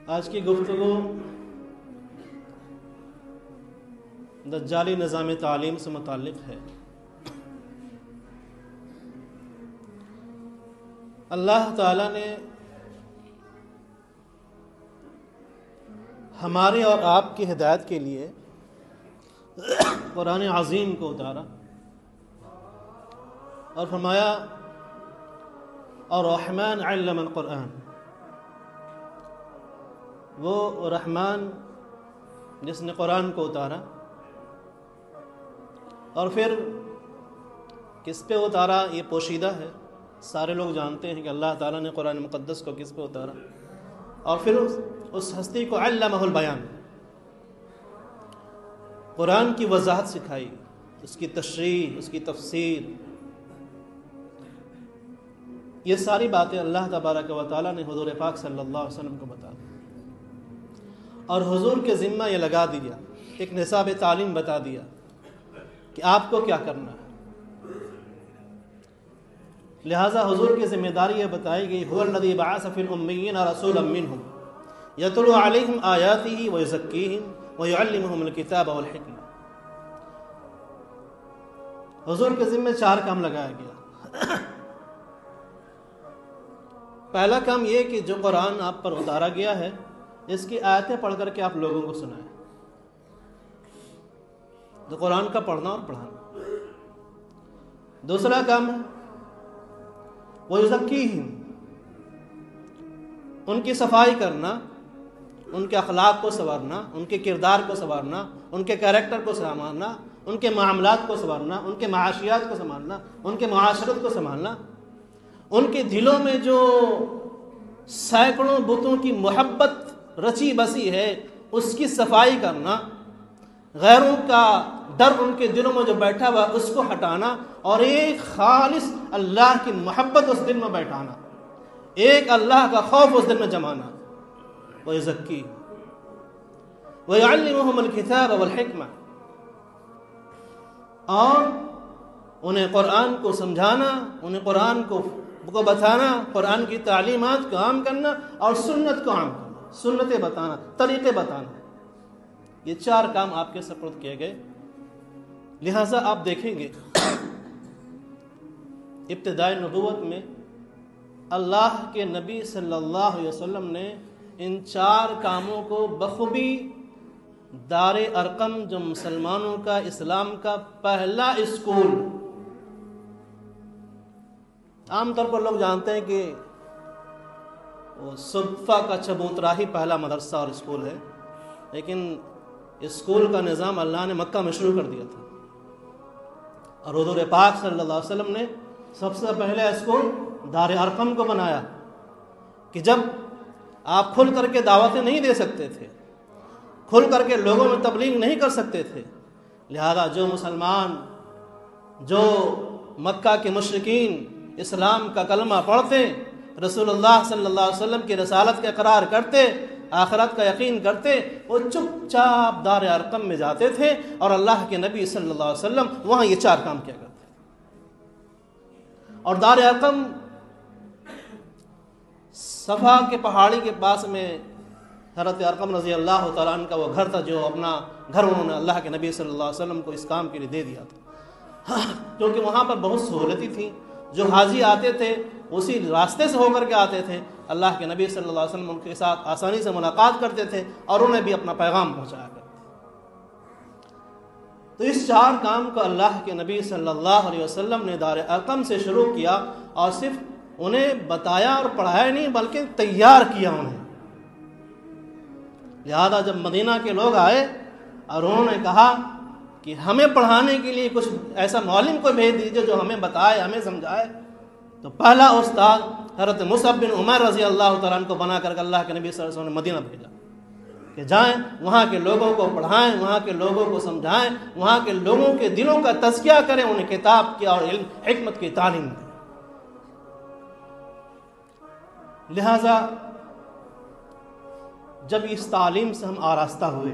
آج کی گفتگو دجالی نظام تعلیم سے متعلق ہے۔ اللہ تعالیٰ نے ہمارے اور آپ کی ہدایت کے لیے قرآن عظیم کو اتارا اور فرمایا الرحمن علم القرآن۔ وہ رحمان جس نے قرآن کو اتارا، اور پھر کس پہ اتارا یہ پوشیدہ ہے، سارے لوگ جانتے ہیں کہ اللہ تعالیٰ نے قرآن مقدس کو کس پہ اتارا، اور پھر اس ہستی کو علمہ البیان، قرآن کی وضاحت سکھائی، اس کی تشریح، اس کی تفسیر۔ یہ ساری باتیں اللہ تبارک و تعالیٰ نے حضور پاک صلی اللہ علیہ وسلم کو بتا دی، اور حضور کے ذمہ یہ لگا دیا، ایک نصاب تعلیم بتا دیا کہ آپ کو کیا کرنا ہے۔ لہٰذا حضور کی ذمہ داری یہ بتائی گئی، هو الذی بعث فی الامیین رسولا منہم یتلو علیہم آیاتہ ویزکیہم ویعلمہم الکتاب والحکمہ۔ حضور کے ذمہ 4 کام لگایا گیا۔ پہلا کام یہ کہ جو قرآن آپ پر اتارا گیا ہے اس کی آیتیں پڑھ کر کے آپ لوگوں کو سنائیں، تو قرآن کا پڑھنا اور پڑھانا۔ دوسرا کام ہے وَيُزَكِّيهِمْ، ان کی صفائی کرنا، ان کے اخلاق کو سنوارنا، ان کے کردار کو سنوارنا، ان کے کیریکٹر کو سنوارنا، ان کے معاملات کو سنوارنا، ان کے معاشیات کو سنبھالنا، ان کے معاشرت کو سنبھالنا، ان کے دلوں میں جو سینکڑوں بتوں کی محبت رچی بسی ہے اس کی صفائی کرنا، غیروں کا ڈر ان کے دلوں میں جو بیٹھا ہوا اس کو ہٹانا، اور ایک خالص اللہ کی محبت اس دل میں بیٹھانا، ایک اللہ کا خوف اس دل میں جمانا۔ وَيُزَكِّيهِمْ وَيُعَلِّمُهُمُ الْكِتَابَ وَالْحِكْمَةَ، اور انہیں قرآن کو سمجھانا، انہیں قرآن کو بتانا، قرآن کی تعلیمات کو عام کرنا اور سنت کو عام کرنا، سنتیں بتانا، طریقے بتانا۔ یہ 4 کام آپ کے سپرد کیے گئے۔ لہٰذا آپ دیکھیں گے ابتدائی نبوت میں اللہ کے نبی صلی اللہ علیہ وسلم نے ان 4 کاموں کو بخوبی دار ارقم، جو مسلمانوں کا اسلام کا پہلا اسکول، عام طور پر لوگ جانتے ہیں کہ وہ صدفہ کا چبوترا ہی پہلا مدرسہ اور اسکول ہے، لیکن اسکول کا نظام اللہ نے مکہ میں شروع کر دیا تھا، اور حضور پاک صلی اللہ علیہ وسلم نے سب سے پہلے اسکول دار ارقم کو بنایا، کہ جب آپ کھل کر کے دعوتیں نہیں دے سکتے تھے، کھل کر کے لوگوں میں تبلیغ نہیں کر سکتے تھے، لہذا جو مسلمان، جو مکہ کے مشرکین اسلام کا کلمہ پڑھتے، رسول اللہ صلی اللہ علیہ وسلم کی رسالت کا اقرار کرتے، آخرت کا یقین کرتے، وہ چپ چاپ دار ارقم میں جاتے تھے، اور اللہ کے نبی صلی اللہ علیہ وسلم وہاں یہ 4 کام کیا کرتے تھے۔ اور دار ارقم صفا کے پہاڑی کے پاس میں حضرت ارقم رضی اللہ تعالیٰ عنہ کا وہ گھر تھا، جو اپنا گھر انہوں نے اللہ کے نبی صلی اللہ علیہ وسلم کو اس کام کے لیے دے دیا تھا، کیونکہ وہاں پر بہت سہولتی تھی، جو حاجی آتے تھے اسی راستے سے ہو کر کے آتے تھے، اللہ کے نبی صلی اللہ علیہ وسلم ان کے ساتھ آسانی سے ملاقات کرتے تھے اور انہیں بھی اپنا پیغام پہنچایا کرتے تھے۔ تو اس 4 کام کو اللہ کے نبی صلی اللہ علیہ وسلم نے دار ارقم سے شروع کیا، اور صرف انہیں بتایا اور پڑھایا نہیں بلکہ تیار کیا انہیں۔ لہذا جب مدینہ کے لوگ آئے اور انہوں نے کہا کہ ہمیں پڑھانے کے لیے کچھ ایسا معلم کو بھیج دیجیے جو ہمیں بتائے، ہمیں سمجھائے، تو پہلا استاد حضرت مصعب بن عمیر رضی اللہ تعالیٰ عنہ کو بنا کر کے اللہ کے نبی صلی اللہ علیہ وسلم نے مدینہ بھیجا کہ جائیں وہاں کے لوگوں کو پڑھائیں، وہاں کے لوگوں کو سمجھائیں، وہاں کے لوگوں کے دلوں کا تزکیہ کریں، انہیں کتاب کی اور علم حکمت کی تعلیم دیں۔ لہذا جب اس تعلیم سے ہم آراستہ ہوئے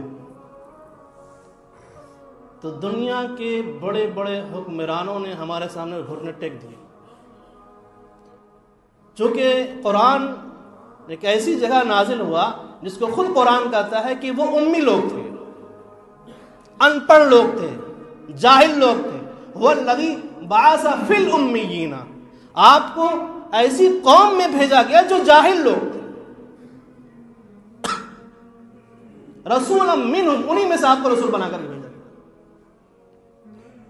تو دنیا کے بڑے بڑے حکمرانوں نے ہمارے سامنے گھٹنے ٹیک دیے، چونکہ قرآن ایک ایسی جگہ نازل ہوا جس کو خود قرآن کہتا ہے کہ وہ امی لوگ تھے، ان پڑھ لوگ تھے، جاہل لوگ تھے. هو الذی بعث فی الامیین، آپ کو ایسی قوم میں بھیجا گیا جو جاہل لوگ تھے. رسولا منہم، انہی میں سے آپ کو رسول بنا کر کے بھیجا گیا.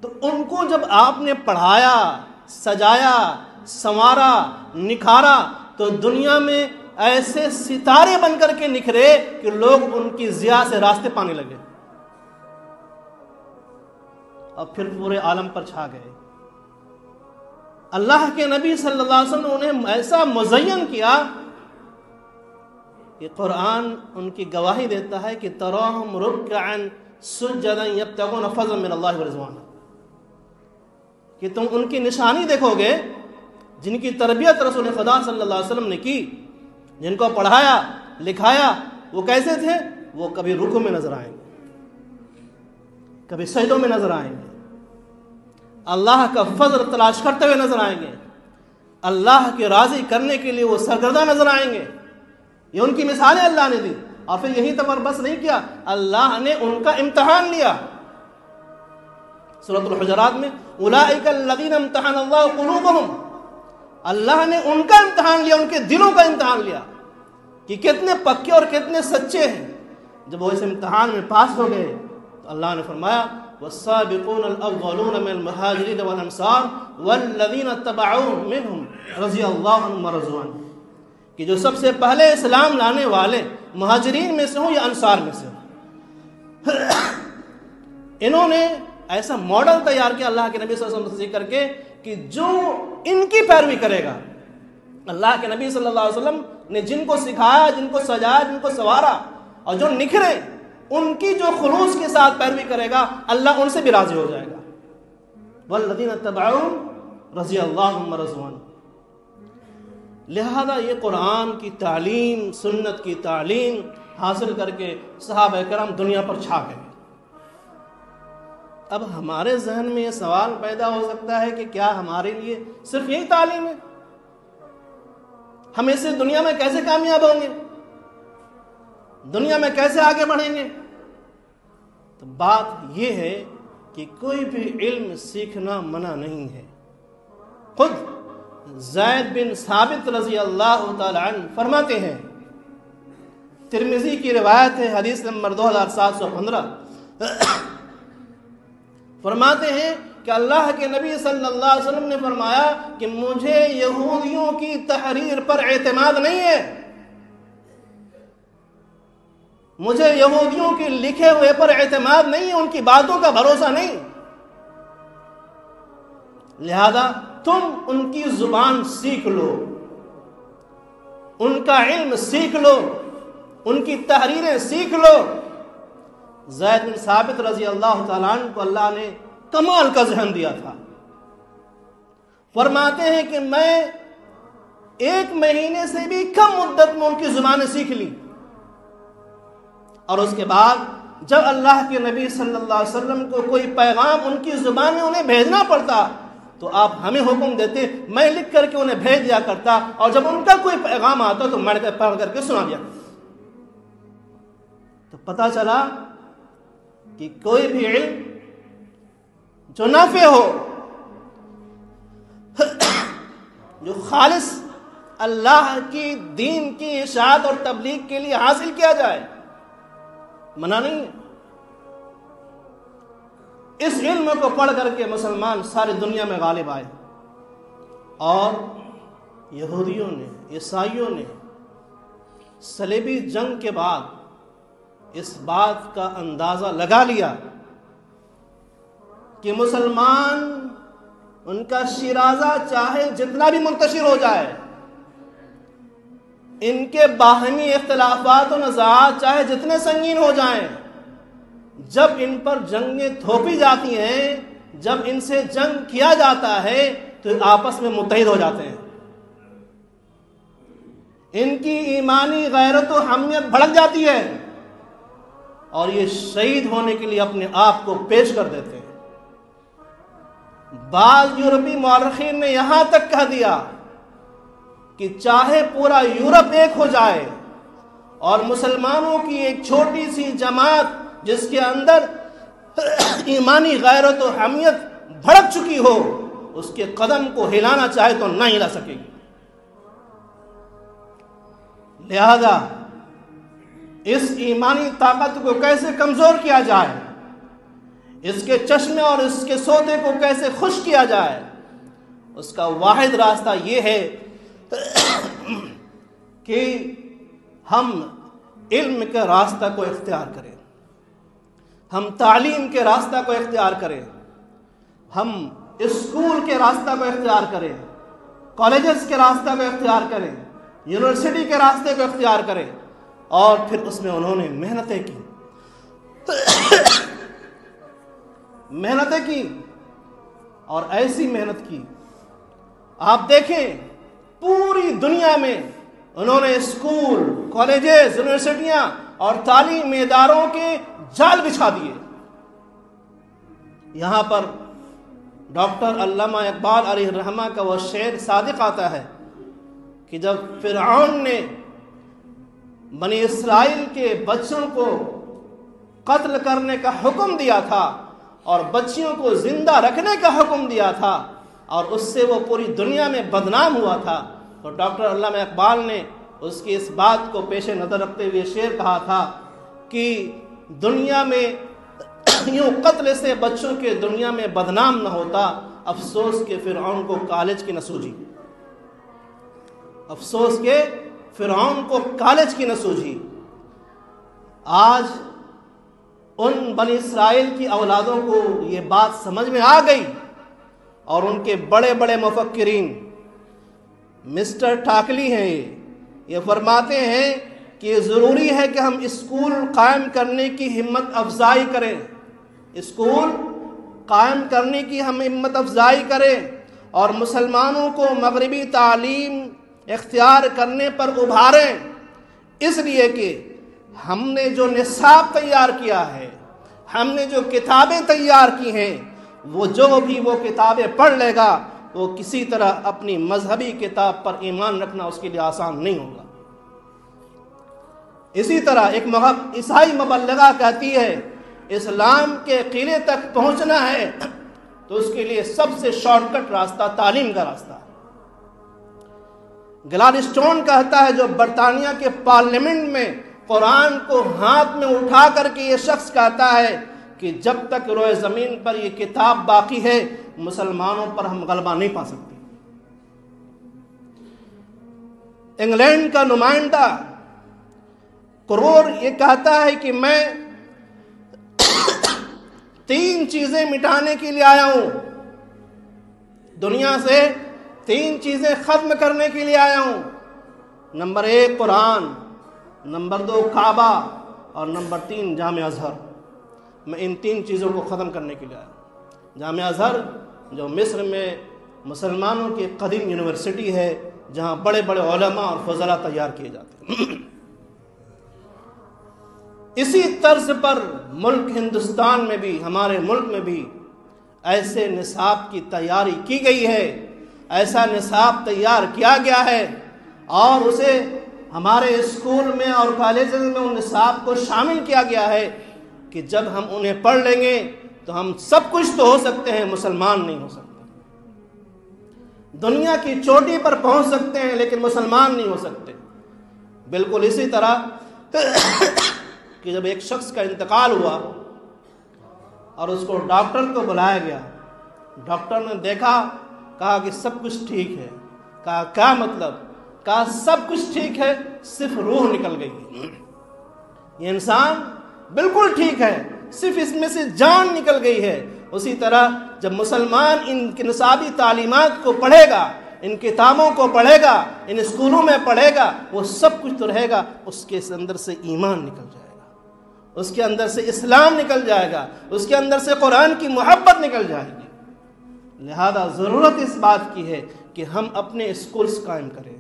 تو ان کو جب آپ نے پڑھایا، سجایا، سنوارا، نکھارا تو دنیا میں ایسے ستارے بن کر کے نکھرے کہ لوگ ان کی ضیاء سے راستے پانے لگے اور پھر پورے عالم پر چھا گئے. اللہ کے نبی صلی اللہ علیہ وسلم نے انہیں ایسا مزین کیا کہ قرآن ان کی گواہی دیتا ہے کہ تراہم رکعا سجدا یبتغون فضلا من اللہ ورضوانا، کہ تم ان کی نشانی دیکھو گے جن کی تربیت رسول خدا صلی اللہ علیہ وسلم نے کی، جن کو پڑھایا لکھایا. وہ کیسے تھے؟ وہ کبھی رکوع میں نظر آئیں گے، کبھی سجدوں میں نظر آئیں گے، اللہ کا فضل تلاش کرتے ہوئے نظر آئیں گے، اللہ کے راضی کرنے کے لیے وہ سرگردہ نظر آئیں گے. یہ ان کی مثالیں اللہ نے دی. اور پھر یہی تک بس نہیں کیا، اللہ نے ان کا امتحان لیا. سورۃ الحجرات میں اولئک الذین امتحن اللہ قلوبہم، اللہ نے ان کا امتحان لیا، ان کے دلوں کا امتحان لیا کہ کتنے پکے اور کتنے سچے ہیں. جب وہ اس امتحان میں پاس ہو گئے تو اللہ نے فرمایا والسابقون الاولون من المہاجرین والانصار والذین اتبعوهم منهم رضی اللہ عنہم ورضوا عنہ، کہ جو سب سے پہلے اسلام لانے والے مہاجرین میں سے ہوں یا انصار میں سے ہوں، انہوں نے ایسا ماڈل تیار کیا اللہ کے نبی صلی اللہ علیہ وسلم تصدیق کر کے کہ جو ان کی پیروی کرے گا، اللہ کے نبی صلی اللہ علیہ وسلم نے جن کو سکھایا، جن کو سجایا، جن کو سنوارا اور جو نکھرے، ان کی جو خلوص کے ساتھ پیروی کرے گا اللہ ان سے بھی راضی ہو جائے گا. والذین اتبعوهم رضی اللہ عنہم ورضوا عنہ. لہذا یہ قرآن کی تعلیم، سنت کی تعلیم حاصل کر کے صحابہ کرام دنیا پر چھا گئے. اب ہمارے ذہن میں یہ سوال پیدا ہو سکتا ہے کہ کیا ہمارے لیے صرف یہی تعلیم ہے؟ ہم اس سے دنیا میں کیسے کامیاب ہوں گے؟ دنیا میں کیسے آگے بڑھیں گے؟ تو بات یہ ہے کہ کوئی بھی علم سیکھنا منع نہیں ہے. خود زید بن ثابت رضی اللہ تعالی عنہ فرماتے ہیں، ترمذی کی روایت ہے، حدیث نمبر 2715، فرماتے ہیں کہ اللہ کے نبی صلی اللہ علیہ وسلم نے فرمایا کہ مجھے یہودیوں کی تحریر پر اعتماد نہیں ہے، مجھے یہودیوں کے لکھے ہوئے پر اعتماد نہیں ہے، ان کی باتوں کا بھروسہ نہیں. لہذا تم ان کی زبان سیکھ لو، ان کا علم سیکھ لو، ان کی تحریریں سیکھ لو. زید بن ثابت رضی اللہ تعالیٰ عنہ کو اللہ نے کمال کا ذہن دیا تھا. فرماتے ہیں کہ میں 1 مہینے سے بھی کم مدت میں ان کی زبانیں سیکھ لی، اور اس کے بعد جب اللہ کے نبی صلی اللہ علیہ وسلم کو کوئی پیغام ان کی زبان میں انہیں بھیجنا پڑتا تو آپ ہمیں حکم دیتے، میں لکھ کر کے انہیں بھیج دیا کرتا، اور جب ان کا کوئی پیغام آتا تو میں پڑھ کر کے سنا دیا. تو پتہ چلا کہ کوئی بھی علم جو نافع ہو، جو خالص اللہ کی دین کی اشاعت اور تبلیغ کے لیے حاصل کیا جائے، منع نہیں ہے. اس علم کو پڑھ کر کے مسلمان ساری دنیا میں غالب آئے، اور یہودیوں نے، عیسائیوں نے صلیبی جنگ کے بعد اس بات کا اندازہ لگا لیا کہ مسلمان، ان کا شیرازہ چاہے جتنا بھی منتشر ہو جائے، ان کے باہمی اختلافات و نزاعات چاہے جتنے سنگین ہو جائیں، جب ان پر جنگیں تھوپی جاتی ہیں، جب ان سے جنگ کیا جاتا ہے تو آپس میں متحد ہو جاتے ہیں. ان کی ایمانی غیرت و حمیت بھڑک جاتی ہے اور یہ شہید ہونے کے لیے اپنے آپ کو پیش کر دیتے ہیں. بعض یورپی مورخین نے یہاں تک کہہ دیا کہ چاہے پورا یورپ ایک ہو جائے اور مسلمانوں کی ایک چھوٹی سی جماعت جس کے اندر ایمانی غیرت و حمیت بھڑک چکی ہو، اس کے قدم کو ہلانا چاہے تو نہ ہلا سکے گی۔ لہذا اس ایمانی طاقت کو کیسے کمزور کیا جائے، اس کے چشمے اور اس کے سودے کو کیسے خشک کیا جائے، اس کا واحد راستہ یہ ہے کہ ہم علم کے راستہ کو اختیار کریں، ہم تعلیم کے راستہ کو اختیار کریں، ہم اسکول کے راستہ کو اختیار کریں، کالجز کے راستہ کو اختیار کریں، یونیورسٹی کے راستے کو اختیار کریں۔ اور پھر اس میں انہوں نے محنتیں کی اور ایسی محنت کی، آپ دیکھیں پوری دنیا میں انہوں نے اسکول، کالجز، یونیورسٹیاں اور تعلیمی اداروں کے جال بچھا دیے۔ یہاں پر ڈاکٹر علامہ اقبال علیہ الرحمہ کا وہ شعر صادق آتا ہے کہ جب فرعون نے بنی اسرائیل کے بچوں کو قتل کرنے کا حکم دیا تھا اور بچیوں کو زندہ رکھنے کا حکم دیا تھا اور اس سے وہ پوری دنیا میں بدنام ہوا تھا، تو ڈاکٹر علامہ اقبال نے اس کی اس بات کو پیش نظر رکھتے ہوئے شعر کہا تھا کہ دنیا میں یوں قتل سے بچوں کے دنیا میں بدنام نہ ہوتا، افسوس کہ فرعون کو کالج کی نہ سوجی، افسوس کہ فرعون کو کالج کی نہ سوجی۔ آج ان بنی اسرائیل کی اولادوں کو یہ بات سمجھ میں آ گئی اور ان کے بڑے بڑے مفکرین، مسٹر ٹاکلی ہیں، یہ فرماتے ہیں کہ یہ ضروری ہے کہ ہم اسکول قائم کرنے کی ہمت افزائی کریں، اسکول قائم کرنے کی ہم ہمت افزائی کریں اور مسلمانوں کو مغربی تعلیم اختیار کرنے پر ابھاریں، اس لیے کہ ہم نے جو نصاب تیار کیا ہے، ہم نے جو کتابیں تیار کی ہیں، وہ جو بھی وہ کتابیں پڑھ لے گا وہ کسی طرح اپنی مذہبی کتاب پر ایمان رکھنا اس کے لیے آسان نہیں ہوگا۔ اسی طرح ایک عیسائی مبلغہ کہتی ہے اسلام کے قلعے تک پہنچنا ہے تو اس کے لیے سب سے شارٹ کٹ راستہ تعلیم کا راستہ ہے۔ گلاڈسٹون کہتا ہے، جو برطانیہ کے پارلیمنٹ میں قرآن کو ہاتھ میں اٹھا کر کے یہ شخص کہتا ہے کہ جب تک روئے زمین پر یہ کتاب باقی ہے مسلمانوں پر ہم غلبہ نہیں پا سکتے۔ انگلینڈ کا نمائندہ کرور یہ کہتا ہے کہ میں 3 چیزیں مٹانے کے لیے آیا ہوں، دنیا سے 3 چیزیں ختم کرنے کے لیے آیا ہوں، نمبر 1 قرآن، نمبر 2 کعبہ اور نمبر 3 جامع ازہر۔ میں ان 3 چیزوں کو ختم کرنے کے لیے آیا ہوں۔ جامع ازہر جو مصر میں مسلمانوں کی قدیم یونیورسٹی ہے جہاں بڑے بڑے علماء اور فضلاء تیار کیے جاتے ہیں۔ اسی طرز پر ملک ہندوستان میں بھی، ہمارے ملک میں بھی ایسے نصاب کی تیاری کی گئی ہے، ایسا نصاب تیار کیا گیا ہے اور اسے ہمارے اسکول میں اور کالجز میں ان نصاب کو شامل کیا گیا ہے کہ جب ہم انہیں پڑھ لیں گے تو ہم سب کچھ تو ہو سکتے ہیں، مسلمان نہیں ہو سکتے۔ دنیا کی چوٹی پر پہنچ سکتے ہیں لیکن مسلمان نہیں ہو سکتے۔ بالکل اسی طرح کہ جب ایک شخص کا انتقال ہوا اور اس کو ڈاکٹر کو بلایا گیا، ڈاکٹر نے دیکھا، کہا کہ سب کچھ ٹھیک ہے۔ کہا کیا مطلب؟ کہا سب کچھ ٹھیک ہے، صرف روح نکل گئی۔ یہ انسان بالکل ٹھیک ہے، صرف اس میں سے جان نکل گئی ہے۔ اسی طرح جب مسلمان ان نصابی تعلیمات کو پڑھے گا، ان کتابوں کو پڑھے گا، ان اسکولوں میں پڑھے گا، وہ سب کچھ تو رہے گا، اس کے اندر سے ایمان نکل جائے گا، اس کے اندر سے اسلام نکل جائے گا، اس کے اندر سے قرآن کی محبت نکل جائے گی۔ لہذا ضرورت اس بات کی ہے کہ ہم اپنے اسکولز قائم کریں،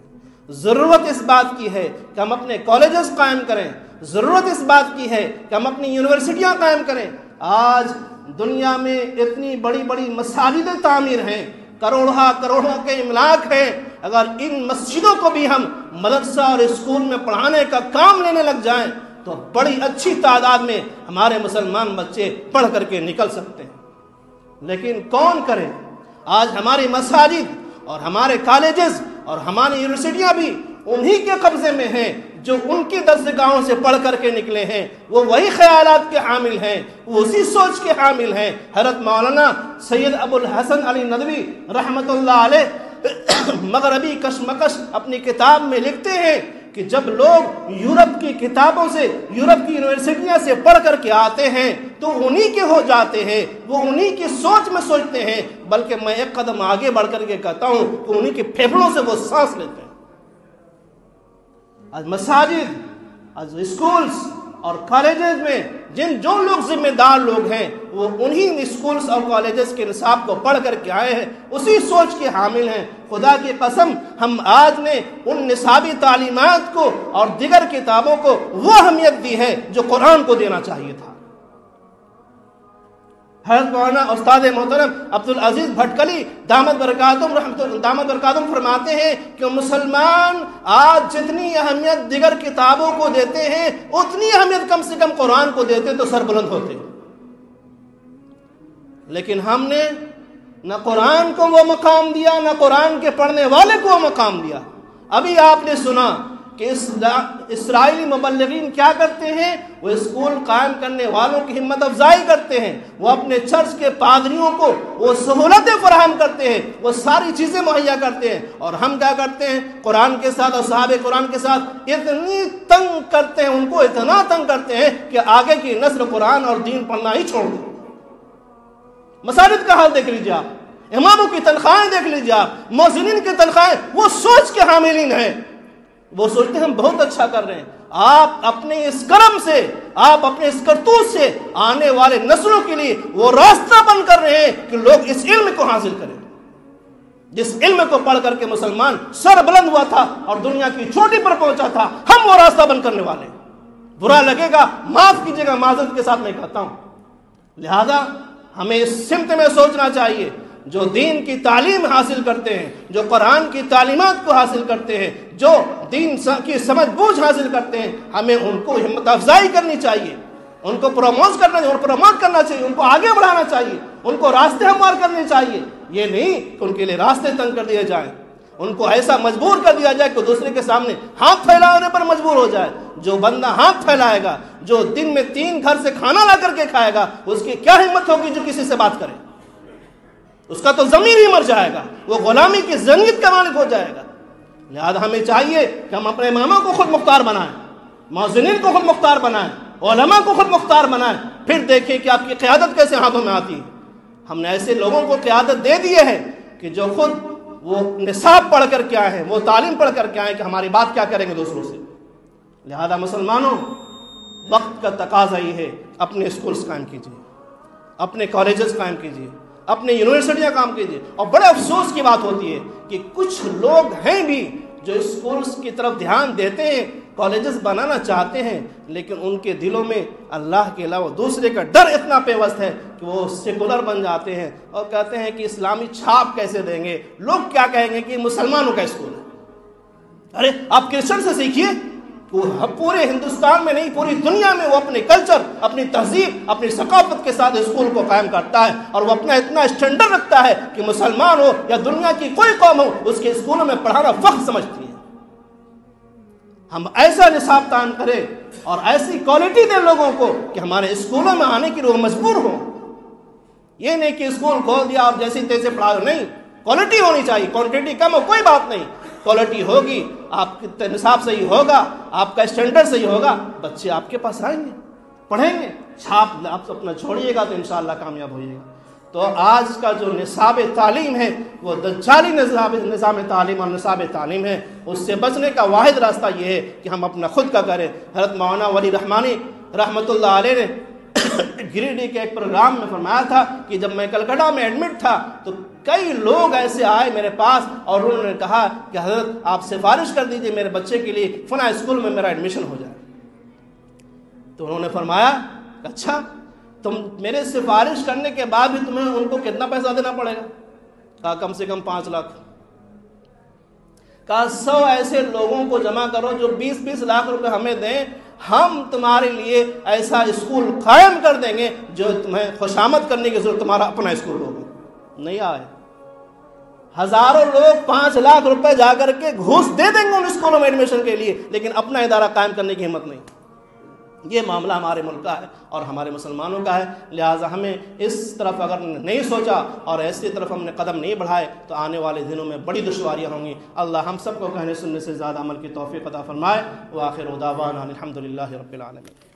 ضرورت اس بات کی ہے کہ ہم اپنے کالجز قائم کریں، ضرورت اس بات کی ہے کہ ہم اپنی یونیورسٹیاں قائم کریں۔ آج دنیا میں اتنی بڑی بڑی مساجد تعمیر ہیں، کروڑوں کے املاک ہیں، اگر ان مسجدوں کو بھی ہم مدرسہ اور اسکول میں پڑھانے کا کام لینے لگ جائیں تو بڑی اچھی تعداد میں ہمارے مسلمان بچے پڑھ کر کے نکل سکتے ہیں۔ لیکن کون کرے؟ آج ہماری مساجد اور ہمارے کالجز اور ہماری یونیورسٹیاں بھی انہی کے قبضے میں ہیں جو ان کی درسگاہوں سے پڑھ کر کے نکلے ہیں، وہ وہی خیالات کے حامل ہیں، وہ اسی سوچ کے حامل ہیں۔ حضرت مولانا سید ابو الحسن علی ندوی رحمۃ اللہ علیہ مغربی کشمکش اپنی کتاب میں لکھتے ہیں کہ جب لوگ یورپ کی کتابوں سے، یورپ کی یونیورسٹیاں سے پڑھ کر کے آتے ہیں تو انہی کے ہو جاتے ہیں، وہ انہی کی سوچ میں سوچتے ہیں، بلکہ میں ایک قدم آگے بڑھ کر کے کہتا ہوں کہ انہی کے پھیپھڑوں سے وہ سانس لیتے ہیں۔ آج مساجد، آج اسکولز اور کالجز میں جو لوگ ذمہ دار لوگ ہیں وہ انہی اسکولز اور کالجز کے نصاب کو پڑھ کر کے آئے ہیں، اسی سوچ کے حامل ہیں۔ خدا کی قسم ہم آج نے ان نصابی تعلیمات کو اور دیگر کتابوں کو وہ اہمیت دی ہے جو قرآن کو دینا چاہیے تھا۔ حضرت مولانا استاد محترم عبدالعزیز بھٹکلی دامت برکاتہم فرماتے ہیں کہ مسلمان آج جتنی اہمیت دیگر کتابوں کو دیتے ہیں اتنی اہمیت کم سے کم قرآن کو دیتے تو سر بلند ہوتے، لیکن ہم نے نہ قرآن کو وہ مقام دیا، نہ قرآن کے پڑھنے والے کو وہ مقام دیا۔ ابھی آپ نے سنا کہ اسرائیلی مبلغین کیا کرتے ہیں؟ وہ اسکول قائم کرنے والوں کی ہمت افزائی کرتے ہیں، وہ اپنے چرچ کے پادریوں کو وہ سہولتیں فراہم کرتے ہیں، وہ ساری چیزیں مہیا کرتے ہیں، اور ہم کیا کرتے ہیں؟ قرآن کے ساتھ اور صحابہ قرآن کے ساتھ اتنی تنگ کرتے ہیں، ان کو اتنا تنگ کرتے ہیں کہ آگے کی نسل قرآن اور دین پڑھنا ہی چھوڑ دے۔ مساجد کا حال دیکھ لیجیے آپ، اماموں کی تنخواہیں دیکھ لیجیے آپ، مؤذنین کی تنخواہیں، وہ سوچ کے حاملین ہیں، وہ سوچتے ہیں ہم بہت اچھا کر رہے ہیں۔ آپ اپنے اس کرم سے، آپ اپنے اس کرتوت سے آنے والے نسلوں کے لیے وہ راستہ بند کر رہے ہیں کہ لوگ اس علم کو حاصل کریں، جس علم کو پڑھ کر کے مسلمان سر بلند ہوا تھا اور دنیا کی چوٹی پر پہنچا تھا، ہم وہ راستہ بند کرنے والے ہیں۔ برا لگے گا، معاف کیجیے گا، معذرت کے ساتھ میں کہتا ہوں۔ لہذا ہمیں اس سمت میں سوچنا چاہیے، جو دین کی تعلیم حاصل کرتے ہیں، جو قرآن کی تعلیمات کو حاصل کرتے ہیں، جو دین کی سمجھ بوجھ حاصل کرتے ہیں، ہمیں ان کو ہمت افزائی کرنی چاہیے، ان کو پروموٹ کرنا چاہیے، ان کو آگے بڑھانا چاہیے، ان کو راستے ہموار کرنے چاہیے۔ یہ نہیں کہ ان کے لیے راستے تنگ کر دیے جائیں، ان کو ایسا مجبور کر دیا جائے کہ دوسرے کے سامنے ہاتھ پھیلانے پر مجبور ہو جائے۔ جو بندہ ہاتھ پھیلائے گا، جو دن میں 3 گھر سے کھانا لا کر کے کھائے گا، اس کی کیا ہمت ہوگی جو کسی سے بات کرے؟ اس کا تو ضمیر ہی مر جائے گا، وہ غلامی کی ذنیت کا مالک ہو جائے گا۔ لہذا ہمیں چاہیے کہ ہم اپنے اماموں کو خود مختار بنائیں، مؤذنین کو خود مختار بنائیں، علماء کو خود مختار بنائیں، پھر دیکھیں کہ آپ کی قیادت کیسے ہاتھوں میں آتی ہے۔ ہم نے ایسے لوگوں کو قیادت دے دی ہے کہ جو خود وہ نصاب پڑھ کر کے آئے ہیں، وہ تعلیم پڑھ کر کے آئے ہیں کہ ہماری بات کیا کریں گے دوسروں سے۔ لہذا مسلمانوں، وقت کا تقاضا یہ ہے، اپنے اسکولز قائم کیجیے، اپنے کالجز قائم کیجیے، اپنے یونیورسٹیاں کام کیجیے۔ اور بڑے افسوس کی بات ہوتی ہے کہ کچھ لوگ ہیں بھی جو اسکولز کی طرف دھیان دیتے ہیں، کالجز بنانا چاہتے ہیں، لیکن ان کے دلوں میں اللہ کے علاوہ دوسرے کا ڈر اتنا پیوست ہے کہ وہ سیکولر بن جاتے ہیں اور کہتے ہیں کہ اسلامی چھاپ کیسے دیں گے، لوگ کیا کہیں گے کہ مسلمانوں کا اسکول ہے۔ ارے آپ کرسچن سے سیکھیے، پورے ہندوستان میں نہیں پوری دنیا میں وہ اپنے کلچر، اپنی تہذیب، اپنی ثقافت کے ساتھ اسکول کو قائم کرتا ہے، اور وہ اپنا اتنا اسٹینڈرڈ رکھتا ہے کہ مسلمان ہو یا دنیا کی کوئی قوم ہو اس کے اسکولوں میں پڑھانا فخر سمجھتی ہے۔ ہم ایسا نصاب تعین کریں اور ایسی کوالٹی دیں لوگوں کو کہ ہمارے اسکولوں میں آنے کے لیے وہ مجبور ہوں۔ یہ نہیں کہ اسکول کھول دیا اور جیسے تیسے پڑھاؤ، نہیں، کوالٹی ہونی چاہیے۔ کوانٹٹی کم ہو کوئی بات نہیں، کوالٹی ہوگی، آپ کا نصاب صحیح ہوگا، آپ کا اسٹینڈرڈ صحیح ہوگا، بچے آپ کے پاس آئیں گے، پڑھیں گے، چھاپ آپ اپنا چھوڑیے گا تو انشاءاللہ کامیاب ہوئیے گا۔ تو آج کا جو نصاب تعلیم ہے وہ دجالی نظام تعلیم اور نصاب تعلیم ہے، اس سے بچنے کا واحد راستہ یہ ہے کہ ہم اپنا خود کا کریں۔ حضرت مولانا ولی رحمانی رحمۃ اللہ علیہ نے گریڈی کے ایک پروگرام میں فرمایا تھا کہ جب میں کلکتہ میں ایڈمٹ تھا تو کئی لوگ ایسے آئے میرے پاس اور انہوں نے کہا کہ حضرت آپ سفارش کر دیجئے میرے بچے کے لیے فلاں اسکول میں میرا ایڈمیشن ہو جائے۔ تو انہوں نے فرمایا اچھا، تم میرے سفارش کرنے کے بعد بھی تمہیں ان کو کتنا پیسہ دینا پڑے گا؟ کہا کم سے کم 5 لاکھ. کہا 100 ایسے لوگوں کو جمع کرو جو 20-20 لاکھ روپے ہمیں دیں, ہم تمہارے لیے ایسا اسکول قائم کر دیں گے جو تمہیں خوشامد کرنے کی ضرورت تمہارا اپنا اسکول ہوگا. نہیں آئے. ہزاروں لوگ 5 لاکھ روپے جا کر کے گھوس دے دیں گے ان اسکولوں میں ایڈمیشن کے لیے, لیکن اپنا ادارہ قائم کرنے کی ہمت نہیں. یہ معاملہ ہمارے ملک کا ہے اور ہمارے مسلمانوں کا ہے. لہٰذا ہمیں اس طرف اگر نہیں سوچا اور ایسی طرف ہم نے قدم نہیں بڑھائے تو آنے والے دنوں میں بڑی دشواریاں ہوں گی. اللہ ہم سب کو کہنے سننے سے زیادہ عمل کی توفیق عطا فرمائے. وآخر دعوانا الحمد للہ رب العالمین.